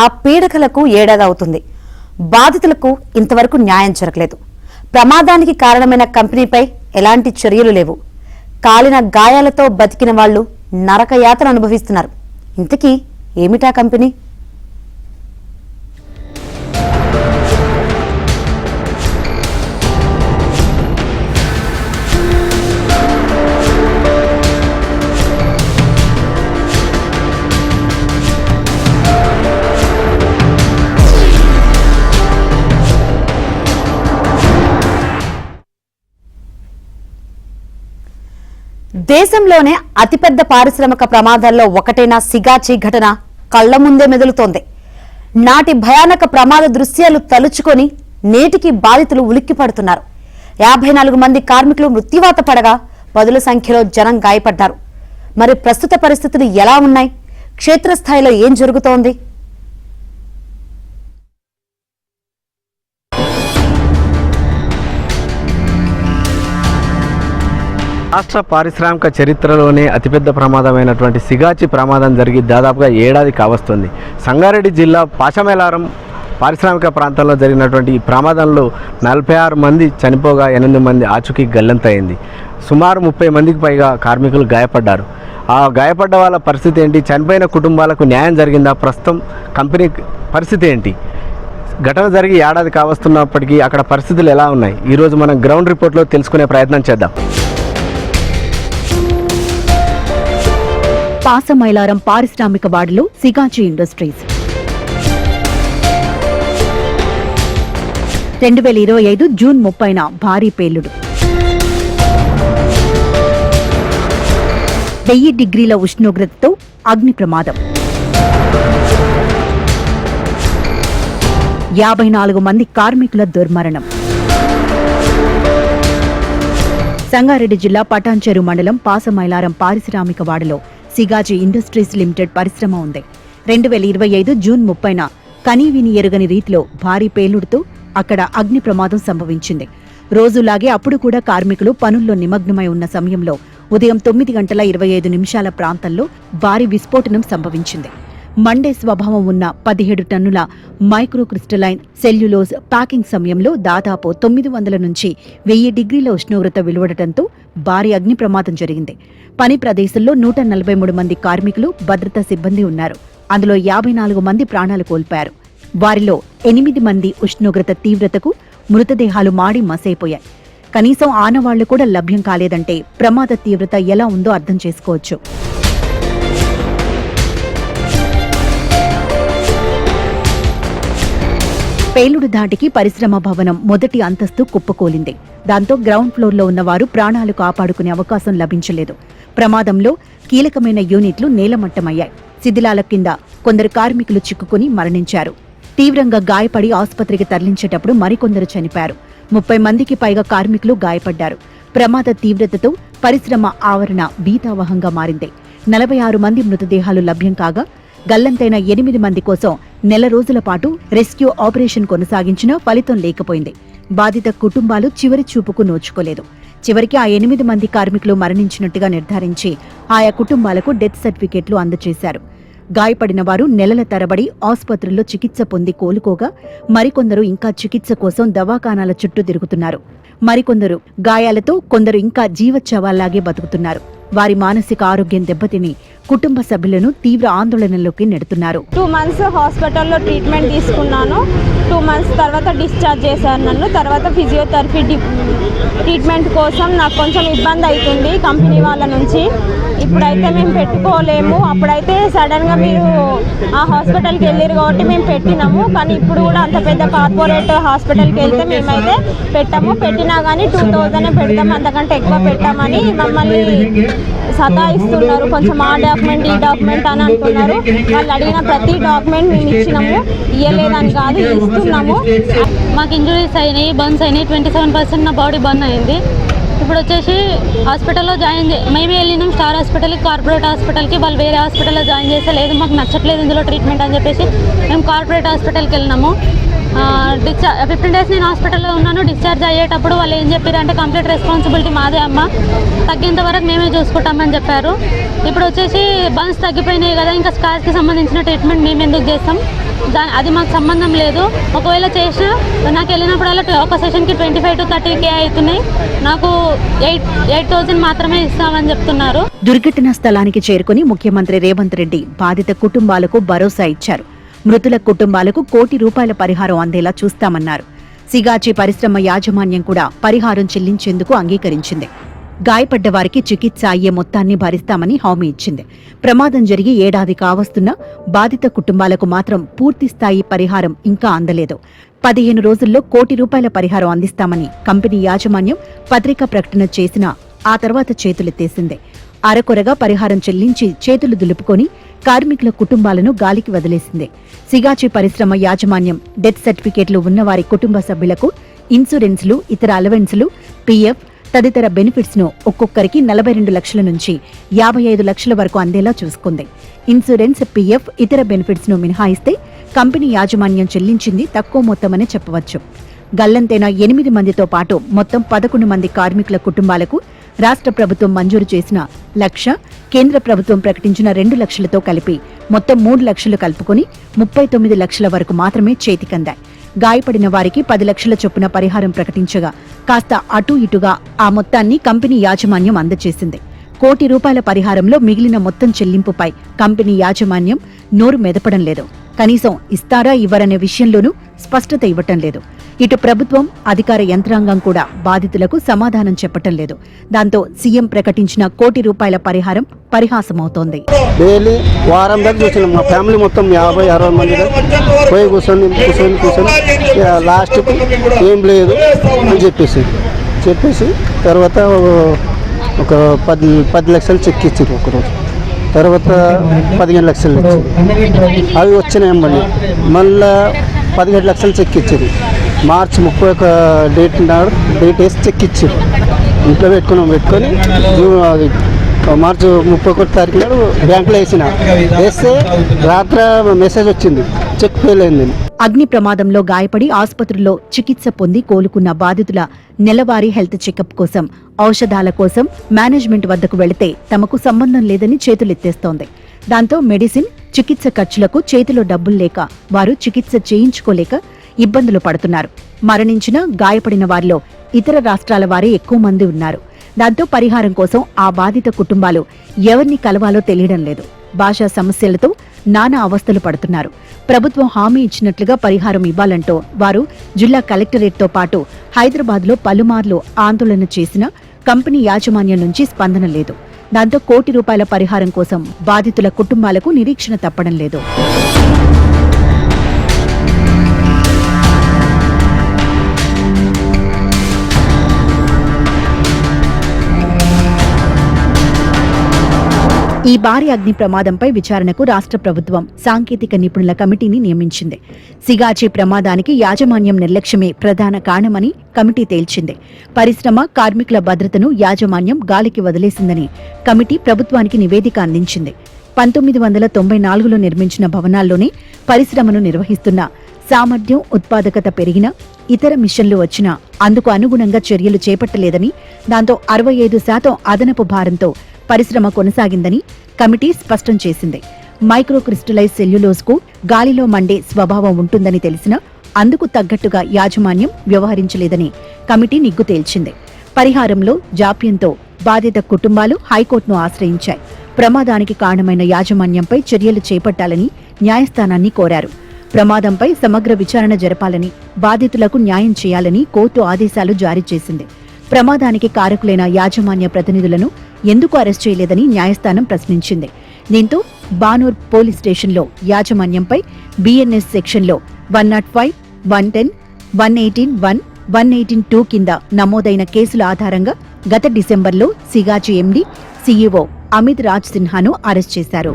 ఆ పీడకలకు ఏడాది అవుతుంది. బాధితులకు ఇంతవరకు న్యాయం జరగలేదు. ప్రమాదానికి కారణమైన కంపెనీపై ఎలాంటి చర్యలు లేవు. కాలిన గాయాలతో బతికిన వాళ్లు నరకయాతన అనుభవిస్తున్నారు. ఇంతకీ ఏమిటా కంపెనీ? దేశంలోనే అతిపెద్ద పారిశ్రామిక ప్రమాదాల్లో ఒకటైన సిగాచి ఘటన కళ్ల ముందే మెదులుతోంది. నాటి భయానక ప్రమాద దృశ్యాలు తలుచుకొని నేటికి బాధితులు ఉలిక్కిపడుతున్నారు. 54 మంది కార్మికులు మృత్యువాత పడగా పదుల సంఖ్యలో జనం గాయపడ్డారు. మరి ప్రస్తుత పరిస్థితులు ఎలా ఉన్నాయి? క్షేత్రస్థాయిలో ఏం జరుగుతోంది? రాష్ట్ర పారిశ్రామిక చరిత్రలోనే అతిపెద్ద ప్రమాదమైనటువంటి సిగాచి ప్రమాదం జరిగి దాదాపుగా ఏడాది కావస్తుంది. సంగారెడ్డి జిల్లా పాషమేలారం పారిశ్రామిక ప్రాంతంలో జరిగినటువంటి ఈ ప్రమాదంలో 46 మంది చనిపోగా 8 మంది ఆచూకీ గల్లంతయింది. సుమారు 30 మందికి పైగా కార్మికులు గాయపడ్డారు. ఆ గాయపడ్డ వాళ్ళ పరిస్థితి ఏంటి? చనిపోయిన కుటుంబాలకు న్యాయం జరిగిందా? ప్రస్తుతం కంపెనీ పరిస్థితి ఏంటి? ఘటన జరిగి ఏడాది కావస్తున్నప్పటికీ అక్కడ పరిస్థితులు ఎలా ఉన్నాయి? ఈరోజు మనం గ్రౌండ్ రిపోర్ట్లో తెలుసుకునే ప్రయత్నం చేద్దాం. పాసమైలారం పారిశ్రామిక వాడలో సిగాచి ఇండస్ట్రీస్ 2025 జూన్ 30న భారీ పేలుడు. 1000 డిగ్రీల ఉష్ణోగ్రతతో అగ్ని ప్రమాదం. 54 మంది కార్మికుల దుర్మరణం. సంగారెడ్డి జిల్లా పటాన్చెరు మండలం పాసమైలారం పారిశ్రామిక వాడలో సిగాచి ఇండస్ట్రీస్ లిమిటెడ్ పరిశ్రమ ఉంది. 2025 జూన్ 30న కనీవిని ఎరుగని రీతిలో భారీ పేలుడుతో అక్కడ అగ్ని ప్రమాదం సంభవించింది. రోజులాగే అప్పుడు కూడా కార్మికులు పనుల్లో నిమగ్నమై ఉన్న సమయంలో ఉదయం 9:25 ప్రాంతంలో భారీ విస్ఫోటనం సంభవించింది. మండే స్వభావం ఉన్న 17 టన్నుల మైక్రోక్రిస్టలైన్ సెల్యులోజ్ ప్యాకింగ్ సమయంలో దాదాపు 900 నుంచి 1000 డిగ్రీల ఉష్ణోగ్రత వెలువడటంతో భారీ అగ్ని ప్రమాదం జరిగింది. పని ప్రదేశంలో 143 మంది కార్మికులు, భద్రతా సిబ్బంది ఉన్నారు. అందులో 54 మంది ప్రాణాలు కోల్పోయారు. వారిలో 8 మంది ఉష్ణోగ్రత తీవ్రతకు మృతదేహాలు మాడి మసైపోయాయి. కనీసం ఆనవాళ్లు కూడా లభ్యం కాలేదంటే ప్రమాద తీవ్రత ఎలా ఉందో అర్థం చేసుకోవచ్చు. పేలుడు ధాటికి పరిశ్రమ భవనం మొదటి అంతస్తు కుప్పకూలింది. దాంతో గ్రౌండ్ ఫ్లోర్లో ఉన్నవారు ప్రాణాలు కాపాడుకునే అవకాశం లభించలేదు. ప్రమాదంలో కీలకమైన యూనిట్లు నేలమట్టమయ్యాయి. శిథిలాల కింద కొందరు కార్మికులు చిక్కుకుని మరణించారు. తీవ్రంగా గాయపడి ఆసుపత్రికి తరలించేటప్పుడు మరికొందరు చనిపోయారు. 30 మందికి పైగా కార్మికులు గాయపడ్డారు. ప్రమాద తీవ్రతతో పరిశ్రమ ఆవరణ భీతావహంగా మారింది. 46 మంది మృతదేహాలు లభ్యం కాగా గల్లంతైన 8 మంది కోసం నెల రోజుల పాటు రెస్క్యూ ఆపరేషన్ కొనసాగించినా ఫలితం లేకపోయింది. బాధిత కుటుంబాలు చివరి చూపుకు నోచుకోలేదు. చివరికి ఆ 8 మంది కార్మికులు మరణించినట్టుగా నిర్ధారించి ఆయా కుటుంబాలకు డెత్ సర్టిఫికెట్లు అందజేశారు. గాయపడిన వారు నెలల తరబడి ఆసుపత్రుల్లో చికిత్స పొంది కోలుకోగా మరికొందరు ఇంకా చికిత్స కోసం దవాఖానాల చుట్టూ తిరుగుతున్నారు. మరికొందరు గాయాలతో, కొందరు ఇంకా జీవచ్ఛవాల్లాగే బతుకుతున్నారు. వారి మానసిక ఆరోగ్యం దెబ్బతిని కుటుంబ సభ్యులను తీవ్ర ఆందోళనలోకి నెడుతున్నారు. 2 మంత్స్ హాస్పిటల్లో ట్రీట్మెంట్ తీసుకున్నాను. 2 మంత్స్ తర్వాత డిశ్చార్జ్ చేశారు నన్ను. తర్వాత ఫిజియోథెరపీ ట్రీట్మెంట్ కోసం నాకు కొంచెం ఇబ్బంది అవుతుంది కంపెనీ వాళ్ళ నుంచి. ఇప్పుడైతే మేము పెట్టుకోలేము. అప్పుడైతే సడన్గా మీరు ఆ హాస్పిటల్కి వెళ్ళారు కాబట్టి మేము పెట్టినాము. కానీ ఇప్పుడు కూడా అంత పెద్ద కార్పొరేట్ హాస్పిటల్కి వెళ్తే మేమైతే పెట్టాము. పెట్టినా కానీ 2000 పెడతాము, అంతకంటే ఎక్కువ పెట్టామని మమ్మల్ని సతాయిస్తున్నారు. కొంచెం ఆ డాక్యుమెంట్ ఈ డాక్యుమెంట్ అని అంటున్నారు. వాళ్ళు అడిగిన ప్రతి డాక్యుమెంట్ మేము ఇచ్చినాము. ఇవ్వలేదని కాదు, ఇస్తున్నాము. మాకు ఇంజురీస్ అయినాయి, బర్న్స్ అయినాయి. 27% నా బాడీ బర్న్ అయింది. ఇప్పుడు వచ్చేసి హాస్పిటల్లో మేమే వెళ్ళినాం స్టార్ హాస్పిటల్కి, కార్పొరేట్ హాస్పిటల్కి. వాళ్ళు వేరే హాస్పిటల్లో జాయిన్ చేస్తే లేదు మాకు నచ్చట్లేదు ఇందులో ట్రీట్మెంట్ అని చెప్పేసి మేము కార్పొరేట్ హాస్పిటల్కి వెళ్ళినాము. 15 days నేను హాస్పిటల్లో ఉన్నాను. డిశ్చార్జ్ అయ్యేటప్పుడు వాళ్ళు ఏం చెప్పారు అంటే కంప్లీట్ రెస్పాన్సిబిలిటీ మాదే అమ్మ, తగ్గేంత వరకు మేమే చూసుకుంటామని చెప్పారు. ఇప్పుడు వచ్చేసి బన్స్ తగ్గిపోయినాయి కదా, ఇంకా స్కార్స్కి సంబంధించిన ట్రీట్మెంట్ మేము ఎందుకు చేస్తాం, అది మాకు సంబంధం లేదు. ఒకవేళ చేసినా నాకు వెళ్ళినప్పుడల్లా ఒక సెషన్కి 25 to 30K అవుతున్నాయి, నాకు 8,000 మాత్రమే ఇస్తామని చెప్తున్నారు. దుర్ఘటనా స్థలానికి చేరుకుని ముఖ్యమంత్రి రేవంత్ రెడ్డి బాధిత కుటుంబాలకు భరోసా ఇచ్చారు. మృతుల కుటుంబాలకు ₹1 కోటి పరిహారం అందేలా చూస్తామన్నారు. సిగాచి పరిశ్రమ యాజమాన్యం కూడా పరిహారం చెల్లించేందుకు అంగీకరించింది. గాయపడ్డ వారికి చికిత్స అయ్యే మొత్తాన్ని భరిస్తామని హామీ ఇచ్చింది. ప్రమాదం జరిగి ఏడాది కావస్తున్నా బాధిత కుటుంబాలకు మాత్రం పూర్తిస్థాయి పరిహారం ఇంకా అందలేదు. 15 రోజుల్లో ₹1 కోటి పరిహారం అందిస్తామని కంపెనీ యాజమాన్యం పత్రికా ప్రకటన చేసినా ఆ తర్వాత చేతులెత్తేసింది. అరకొరగా పరిహారం చెల్లించి చేతులు దులుపుకొని కార్మికుల కుటుంబాలను గాలికి వదిలేసింది. సిగాచి పరిశ్రమ యాజమాన్యం డెత్ సర్టిఫికేట్లు ఉన్నవారి కుటుంబ సభ్యులకు ఇన్సూరెన్సులు, ఇతర అలవెన్సులు, పీఎఫ్ తదితర బెనిఫిట్స్ ను ఒక్కొక్కరికి 42 లక్షల నుంచి 55 లక్షల వరకు అందేలా చూసుకుంది. ఇన్సూరెన్స్, పీఎఫ్, ఇతర బెనిఫిట్స్ ను మినహాయిస్తే కంపెనీ యాజమాన్యం చెల్లించింది తక్కువ మొత్తమని చెప్పవచ్చు. గల్లంతైన 8 మందితో పాటు మొత్తం 11 మంది కార్మికుల కుటుంబాలకు రాష్ట్ర ప్రభుత్వం మంజూరు చేసిన 1 లక్ష, కేంద్ర ప్రభుత్వం ప్రకటించిన 2 లక్షలతో కలిపి మొత్తం 3 లక్షలు కలుపుకొని 39 లక్షల వరకు మాత్రమే చేతికందాయి. గాయపడిన వారికి 10 లక్షల చొప్పున పరిహారం ప్రకటించగా కాస్త అటూ ఇటుగా ఆ మొత్తాన్ని కంపెనీ యాజమాన్యం అందజేసింది. ₹1 కోటి పరిహారంలో మిగిలిన మొత్తం చెల్లింపుపై కంపెనీ యాజమాన్యం నోరు మెదపడం లేదు. కనీసం ఇస్తారా ఇవ్వరనే విషయంలోనూ స్పష్టత ఇవ్వటం లేదు. ఇటు ప్రభుత్వం, అధికార యంత్రాంగం కూడా బాధితులకు సమాధానం చెప్పటం లేదు. దాంతో సీఎం ప్రకటించిన ₹1 కోటి పరిహారం పరిహాసమవుతోంది. డైలీ వారం దాకా చూసినాం, మా ఫ్యామిలీ మొత్తం 50-60 మంది పోయి కూర్చొని లాస్ట్కి ఏం లేదు అని చెప్పేసి తర్వాత ఒక 10 లక్షలు చెక్ ఇచ్చారు ఒకరోజు. తర్వాత 15 లక్షలు ఇచ్చారు. అవి వచ్చినాయి. మళ్ళీ 17 లక్షలు చెక్ ఇచ్చారు. మార్చి 31 డేట్ వేసి చెక్ ఇచ్చారు. ఇంట్లో పెట్టుకొని మార్చి 31 తారీఖు నాడు బ్యాంకులో వేస్తే రాత్రి మెసేజ్ వచ్చింది, చెక్ ఫెయిల్ అయిందని. అగ్ని ప్రమాదంలో గాయపడి ఆసుపత్రిలో చికిత్స పొంది కోలుకున్న బాధితుల నెలవారీ హెల్త్ చెకప్ కోసం, ఔషధాల కోసం మేనేజ్మెంట్ వద్దకు వెళితే తమకు సంబంధం లేదని చేతులెత్తేస్తోంది. దాంతో మెడిసిన్, చికిత్స ఖర్చులకు చేతిలో డబ్బులు లేక వారు చికిత్స చేయించుకోలేక ఇబ్బందులు పడుతున్నారు. మరణించిన, గాయపడిన వారిలో ఇతర రాష్ట్రాల వారే ఎక్కువ మంది ఉన్నారు. దాంతో పరిహారం కోసం ఆ బాధిత కుటుంబాలు ఎవరిని కలవాలో తెలియడం లేదు. భాషా సమస్యలతో నానా అవస్థలు పడుతున్నారు. ప్రభుత్వం హామీ ఇచ్చినట్లుగా పరిహారం ఇవ్వాలంటూ వారు జిల్లా కలెక్టరేట్తో పాటు హైదరాబాద్లో పలుమార్లు ఆందోళన చేసినా కంపెనీ యాజమాన్యం నుంచి స్పందన లేదు. దాంతో ₹1 కోటి పరిహారం కోసం బాధితుల కుటుంబాలకు నిరీక్షణ తప్పడం లేదు. ఈ భారీ అగ్ని ప్రమాదంపై విచారణకు రాష్ట్ర ప్రభుత్వం సాంకేతిక నిపుణుల కమిటీని నియమించింది. సిగాచి ప్రమాదానికి యాజమాన్యం నిర్లక్ష్యమే ప్రధాన కారణమని కమిటీ తేల్చింది. పరిశ్రమ, కార్మికుల భద్రతను యాజమాన్యం గాలికి వదిలేసిందని కమిటీ ప్రభుత్వానికి నివేదిక అందించింది. 1994లో నిర్మించిన భవనాల్లోనే పరిశ్రమను నిర్వహిస్తున్న సామర్థ్యం, ఉత్పాదకత పెరిగినా, ఇతర మిషన్లు వచ్చినా అందుకు అనుగుణంగా చర్యలు చేపట్టలేదని, దాంతో 65% అదనపు భారంతో పరిశ్రమ కొనసాగిందని కమిటీ స్పష్టం చేసింది. మైక్రో క్రిస్టలైజ్ సెల్యులోజ్ కు గాలిలో మండే స్వభావం ఉంటుందని తెలిసినా అందుకు తగ్గట్టుగా యాజమాన్యం వ్యవహరించలేదని కమిటీ నిగ్గు తేల్చింది. పరిహారంలో జాప్యంతో బాధిత కుటుంబాలు హైకోర్టును ఆశ్రయించాయి. ప్రమాదానికి కారణమైన యాజమాన్యంపై చర్యలు చేపట్టాలని న్యాయస్థానాన్ని కోరారు. ప్రమాదంపై సమగ్ర విచారణ జరపాలని, బాధితులకు న్యాయం చేయాలని కోర్టు ఆదేశాలు జారీ చేసింది. ప్రమాదానికి కారకులైన యాజమాన్య ప్రతినిధులను ఎందుకు అరెస్ట్ చేయలేదని న్యాయస్థానం ప్రశ్నించింది. దీంతో బానూర్ పోలీస్ స్టేషన్లో యాజమాన్యంపై బిఎన్ఎస్ సెక్షన్లో 105, 110, 118(1), 118(2) కింద నమోదైన కేసుల ఆధారంగా గత డిసెంబర్లో సిగాచి ఎండీ, సీఈఓ అమిత్ రాజ్ సిన్హాను అరెస్ట్ చేశారు.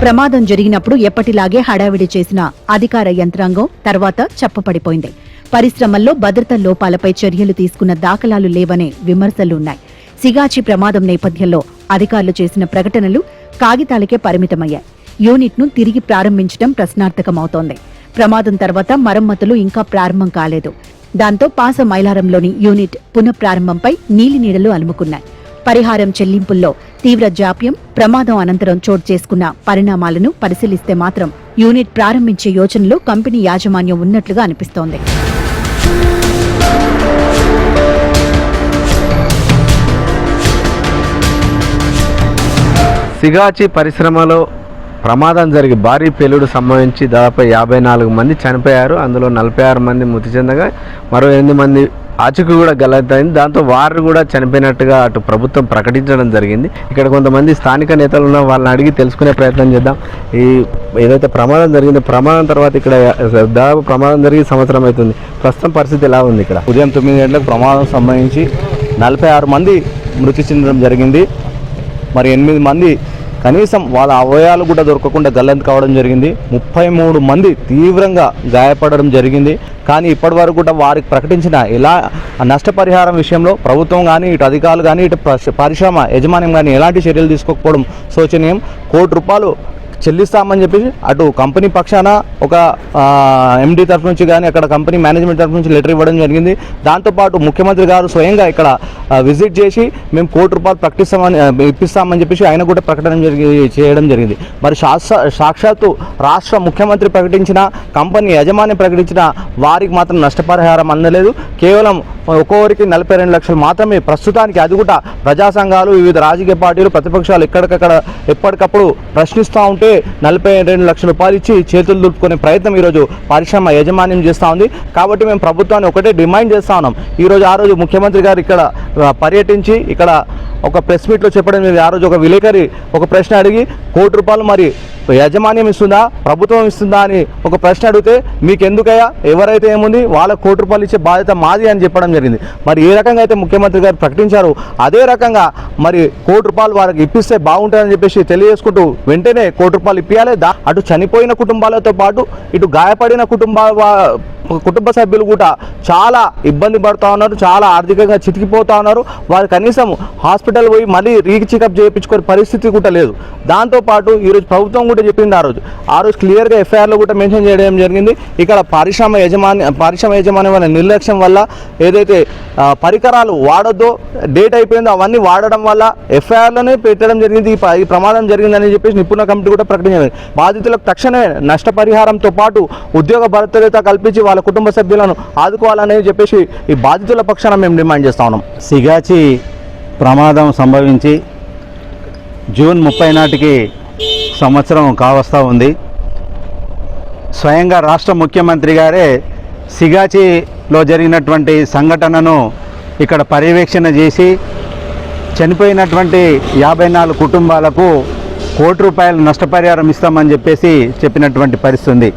ప్రమాదం జరిగినప్పుడు ఎప్పటిలాగే హడావిడి చేసిన అధికార యంత్రాంగం తర్వాత చప్పపడిపోయింది. పరిశ్రమల్లో భద్రతా లోపాలపై చర్యలు తీసుకున్న దాఖలాలు లేవనే విమర్శలున్నాయి. సిగాచి ప్రమాదం నేపథ్యంలో అధికారులు చేసిన ప్రకటనలు కాగితాలకే పరిమితమయ్యాయి. యూనిట్ను తిరిగి ప్రారంభించడం ప్రశ్నార్థకమవుతోంది. ప్రమాదం తర్వాత మరమ్మతులు ఇంకా ప్రారంభం కాలేదు. దాంతో పాస మైలారంలోని యూనిట్ పునఃప్రారంభంపై నీలినీడలు అలుముకున్నాయి. పరిహారం చెల్లింపుల్లో తీవ్ర జాప్యం, ప్రమాదం అనంతరం చోటు చేసుకున్న పరిణామాలను పరిశీలిస్తే మాత్రం యూనిట్ ప్రారంభించే యోచనలో కంపెనీ యాజమాన్యం ఉన్నట్లుగా అనిపిస్తోంది. సిగాచి పరిశ్రమలో ప్రమాదం జరిగి భారీ పేలుడు సంభవించి దాదాపు 54 మంది చనిపోయారు. అందులో 46 మంది మృతి చెందగా మరో 8 మంది ఆచూకీ కూడా గల్లంతైంది. దాంతో వారు కూడా చనిపోయినట్టుగా అటు ప్రభుత్వం ప్రకటించడం జరిగింది. ఇక్కడ కొంతమంది స్థానిక నేతలు ఉన్న వాళ్ళని అడిగి తెలుసుకునే ప్రయత్నం చేద్దాం. ఈ ఏదైతే ప్రమాదం జరిగిందో ప్రమాదం తర్వాత ఇక్కడ దాదాపు ప్రమాదం జరిగి సంవత్సరం అవుతుంది. ప్రస్తుతం పరిస్థితి ఎలా ఉంది? ఇక్కడ ఉదయం 9 గంటలకు ప్రమాదం సంభవించి 46 మంది మృతి చెందడం జరిగింది. మరి 8 మంది కనీసం వాళ్ళ అవయవాలు కూడా దొరకకుండా గల్లంతు కావడం జరిగింది. 33 మంది తీవ్రంగా గాయపడడం జరిగింది. కానీ ఇప్పటి వరకు కూడా వారికి ప్రకటించిన ఎలా నష్టపరిహారం విషయంలో ప్రభుత్వం కానీ ఇటు అధికారులు కానీ ఇటు పరిశ్రమ యజమాన్యం కానీ ఎలాంటి చర్యలు తీసుకోకపోవడం శోచనీయం. ₹1 చెల్లిస్తామని చెప్పేసి అటు కంపెనీ పక్షాన ఒక ఎండీ తరఫు నుంచి కానీ అక్కడ కంపెనీ మేనేజ్మెంట్ తరఫు నుంచి లెటర్ ఇవ్వడం జరిగింది. దాంతోపాటు ముఖ్యమంత్రి గారు స్వయంగా ఇక్కడ విజిట్ చేసి మేము ₹1 ఇప్పిస్తామని చెప్పేసి ఆయన కూడా ప్రకటన చేయడం జరిగింది. మరి సాక్షాత్తు రాష్ట్ర ముఖ్యమంత్రి ప్రకటించిన, కంపెనీ యజమాని ప్రకటించిన వారికి మాత్రం నష్టపరిహారం అందలేదు. కేవలం ఒక్కొక్కరికి 42 లక్షలు మాత్రమే ప్రస్తుతానికి. అది కూడా ప్రజా సంఘాలు, వివిధ రాజకీయ పార్టీలు, ప్రతిపక్షాలు ఎప్పటికప్పుడు ప్రశ్నిస్తూ ఉంటే 42 లక్షల రూపాయలు ఇచ్చి చేతులు దులుపుకునే ప్రయత్నం ఈరోజు పరిశ్రమ యాజమాన్యం చేస్తూ ఉంది. కాబట్టి మేము ప్రభుత్వాన్ని ఒకటే డిమాండ్ చేస్తూ ఉన్నాం. ఆ రోజు ముఖ్యమంత్రి గారు ఇక్కడ పర్యటించి ఇక్కడ ఒక ప్రెస్ మీట్లో చెప్పడం జరిగింది. ఆ రోజు ఒక విలేకరి ఒక ప్రశ్న అడిగి ₹1 మరి యాజమాన్యం ఇస్తుందా, ప్రభుత్వం ఇస్తుందా అని ఒక ప్రశ్న అడిగితే మీకు ఎందుకయ్యా, ఎవరైతే ఏముంది వాళ్ళకు ₹1 ఇచ్చే బాధ్యత మాది అని చెప్పడం జరిగింది. మరి ఏ రకంగా అయితే ముఖ్యమంత్రి గారు ప్రకటించారు అదే రకంగా మరి ₹1 వారికి ఇప్పిస్తే బాగుంటుందని చెప్పేసి తెలియజేసుకుంటూ వెంటనే ₹1 ఇప్పియాలి. అటు చనిపోయిన కుటుంబాలతో పాటు ఇటు గాయపడిన కుటుంబ సభ్యులు కూడా చాలా ఇబ్బంది పడుతూ ఉన్నారు, చాలా ఆర్థికంగా చితికిపోతూ ఉన్నారు. వారు కనీసం హాస్పిటల్ పోయి మళ్ళీ రీచెకప్ చేయించుకునే పరిస్థితి కూడా లేదు. దాంతోపాటు ఈరోజు ప్రభుత్వం కూడా చెప్పింది ఆ రోజు క్లియర్గా ఎఫ్ఐఆర్లో కూడా మెన్షన్ చేయడం జరిగింది. ఇక్కడ పరిశ్రమ యజమాని వల్ల నిర్లక్ష్యం వల్ల ఏదైతే పరికరాలు వాడొద్దో డేట్ అయిపోయిందో అవన్నీ వాడడం వల్ల ఎఫ్ఐఆర్లోనే పెట్టడం జరిగింది. ఈ ప్రమాదం జరిగిందని చెప్పేసి నిపుణుల కమిటీ కూడా ప్రకటించింది. బాధితులకు తక్షణమే నష్టపరిహారంతో పాటు ఉద్యోగ భద్రత కల్పించి వాళ్ళ కుటుంబ సభ్యులను ఆదుకోవాలని చెప్పేసి ఈ బాధితుల పక్షాన మేము డిమాండ్ చేస్తా ఉన్నాం. సిగాచి ప్రమాదం సంభవించి జూన్ 30 నాటికి సంవత్సరం కావస్తూ ఉంది. స్వయంగా రాష్ట్ర ముఖ్యమంత్రి గారే సిగాచిలో జరిగినటువంటి సంఘటనను ఇక్కడ పర్యవేక్షణ చేసి చనిపోయినటువంటి 54 కుటుంబాలకు ₹1 నష్టపరిహారం ఇస్తామని చెప్పేసి చెప్పినటువంటి పరిస్థితి ఉంది.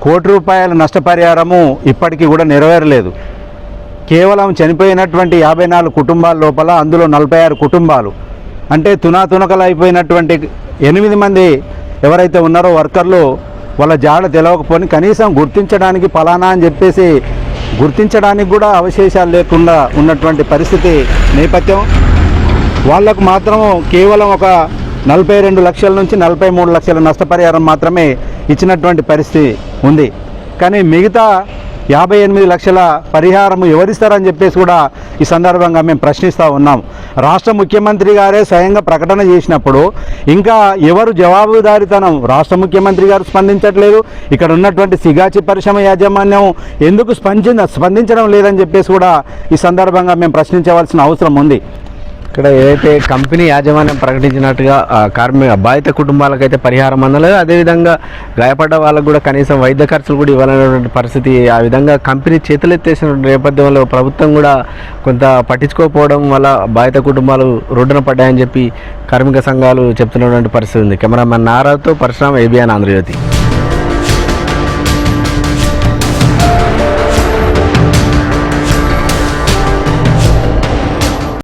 ₹1 నష్టపరిహారము ఇప్పటికీ కూడా నెరవేరలేదు. కేవలం చనిపోయినటువంటి 54 కుటుంబాల లోపల అందులో 46 కుటుంబాలు అంటే తునాతునకలు అయిపోయినటువంటి 8 మంది ఎవరైతే ఉన్నారో వర్కర్లు వాళ్ళ జాడ తెలవకపోని కనీసం గుర్తించడానికి ఫలానా అని చెప్పేసి గుర్తించడానికి కూడా అవశేషాలు లేకుండా ఉన్నటువంటి పరిస్థితి నేపథ్యం. వాళ్లకు మాత్రం కేవలం ఒక 42 లక్షల నుంచి 43 లక్షల నష్టపరిహారం మాత్రమే ఇచ్చినటువంటి పరిస్థితి ఉంది. కానీ మిగతా 58 లక్షల పరిహారం ఎవరిస్తారని చెప్పేసి కూడా ఈ సందర్భంగా మేము ప్రశ్నిస్తూ ఉన్నాం. రాష్ట్ర ముఖ్యమంత్రి గారే స్వయంగా ప్రకటన చేసినప్పుడు ఇంకా ఎవరు జవాబుదారీతనం, రాష్ట్ర ముఖ్యమంత్రి గారు స్పందించట్లేదు. ఇక్కడ ఉన్నటువంటి సిగాచి పరిశ్రమ యాజమాన్యం ఎందుకు స్పందించడం లేదని చెప్పేసి కూడా ఈ సందర్భంగా మేము ప్రశ్నించవలసిన అవసరం ఉంది. ఇక్కడ ఏదైతే కంపెనీ యాజమాన్యం ప్రకటించినట్టుగా బాధిత కుటుంబాలకైతే పరిహారం అందలేదు. అదేవిధంగా గాయపడ్డ వాళ్ళకు కూడా కనీసం వైద్య ఖర్చులు కూడా ఇవ్వాలనేటువంటి పరిస్థితి. ఆ విధంగా కంపెనీ చేతులెత్తేసిన నేపథ్యంలో ప్రభుత్వం కూడా కొంత పట్టించుకోకపోవడం వల్ల బాధిత కుటుంబాలు రోడ్డున పడ్డాయని చెప్పి కార్మిక సంఘాలు చెప్తున్నటువంటి పరిస్థితి ఉంది. కెమెరామెన్ నారాతో పరశురామ్, ABN ఆంధ్రజ్యోతి.